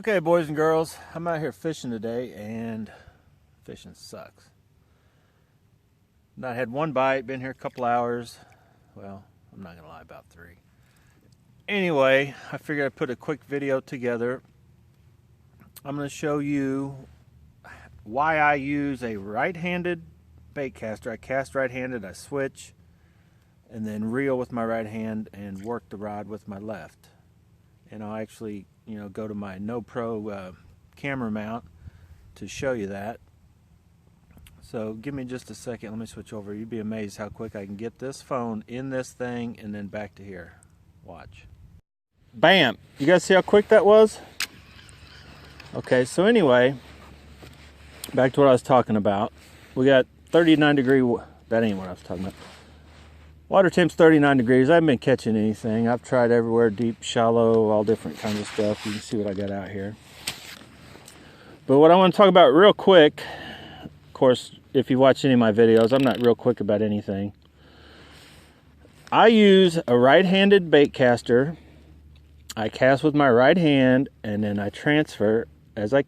Okay, boys and girls, I'm out here fishing today, and fishing sucks. I had one bite, been here a couple hours. Well, I'm not gonna lie, about 3. Anyway, I figured I'd put a quick video together. I'm gonna show you why I use a right-handed bait caster. I cast right-handed, I switch, and then reel with my right hand and work the rod with my left. And I'll actually, go to my NoPro camera mount to show you that. So give me just a second, let me switch over. You'd be amazed how quick I can get this phone in this thing and then back to here. Watch. Bam! You guys see how quick that was? Okay, so anyway, back to what I was talking about. We got 39 degree, that ain't what I was talking about. Water temp's 39 degrees. I haven't been catching anything. I've tried everywhere, deep, shallow, all different kinds of stuff. You can see what I got out here. But what I want to talk about real quick, of course, if you watch any of my videos, I'm not real quick about anything. I use a right-handed bait caster. I cast with my right hand, and then I transfer as as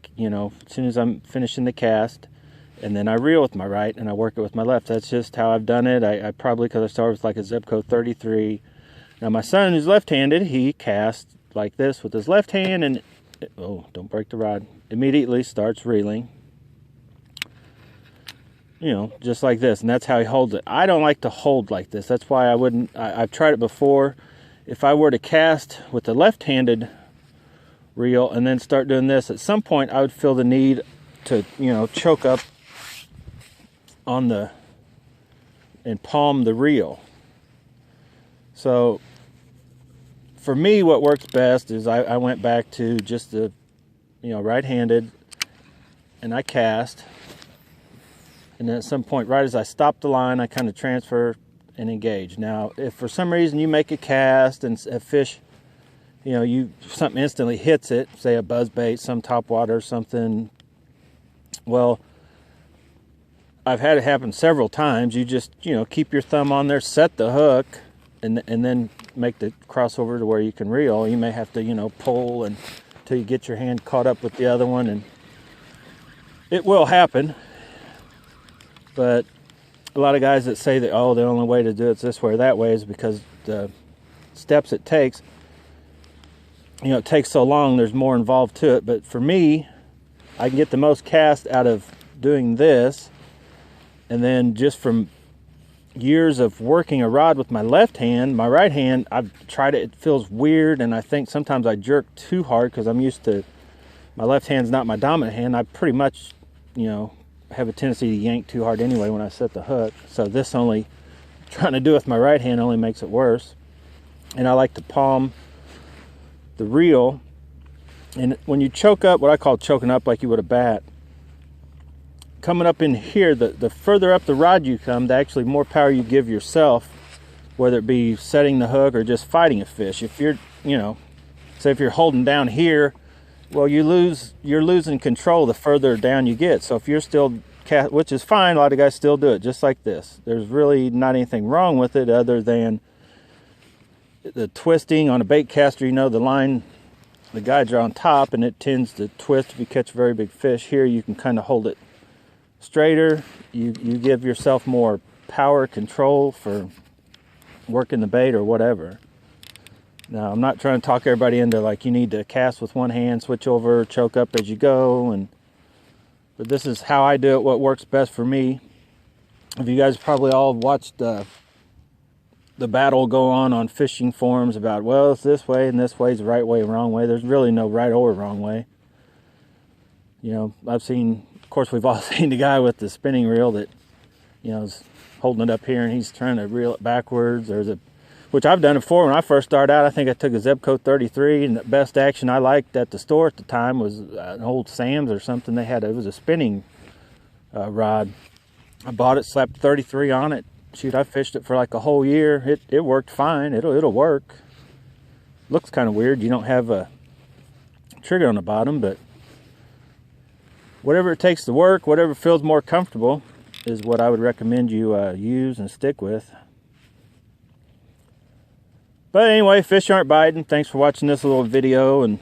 soon as I'm finishing the cast. And then I reel with my right and I work it with my left. That's just how I've done it. I probably, because I started with like a zip code 33. Now my son, who's left-handed, he casts like this with his left hand, and oh, don't break the rod. Immediately starts reeling. Just like this, and that's how he holds it. I don't like to hold like this. That's why I wouldn't. I've tried it before. If I were to cast with the left-handed reel and then start doing this, at some point I would feel the need to, choke up on and palm the reel. So for me, what works best is I went back to just the right-handed, and I cast, and then at some point right as I stop the line, I kind of transfer and engage. Now if for some reason you make a cast and a fish, something instantly hits it, say a buzzbait, some topwater, something, well, I've had it happen several times. You just, keep your thumb on there, set the hook, and then make the crossover to where you can reel. You may have to, pull until you get your hand caught up with the other one, and it will happen. But a lot of guys that say that, oh, the only way to do it is this way or that way is because the steps it takes, it takes so long, there's more involved to it. But for me, I can get the most cast out of doing this. And then just from years of working a rod with my left hand, my right hand, I've tried it. It feels weird, and I think sometimes I jerk too hard because I'm used to, my left hand's not my dominant hand. I pretty much, have a tendency to yank too hard anyway when I set the hook. So this only, trying to do it with my right hand only makes it worse. And I like to palm the reel. And when you choke up, what I call choking up like you would a bat, coming up in here, the further up the rod you come, the actually more power you give yourself, whether it be setting the hook or just fighting a fish. If you're, say if you're holding down here, well, you're losing control the further down you get. So if you're still which is fine, a lot of guys still do it just like this. There's really not anything wrong with it other than the twisting on a bait caster. The line, the guides are on top, and it tends to twist if you catch a very big fish. Here you can kind of hold it straighter. You give yourself more power, control for working the bait or whatever. Now, I'm not trying to talk everybody into like you need to cast with one hand, switch over, choke up as you go, but this is how I do it, what works best for me. If you guys probably all watched the battle go on fishing forums about, well, it's this way and this way is the right way and wrong way. There's really no right or wrong way. I've seen, of course, we've all seen the guy with the spinning reel that, is holding it up here and he's trying to reel it backwards. Which I've done it before. When I first started out, I think I took a zip code 33, and the best action I liked at the store at the time was an old Sam's or something. They had, it was a spinning rod. I bought it, slapped 33 on it. Shoot, I fished it for like a whole year. It worked fine. It'll work. Looks kind of weird. You don't have a trigger on the bottom, but whatever it takes to work, whatever feels more comfortable is what I would recommend you use and stick with. But anyway, fish aren't biting. Thanks for watching this little video, and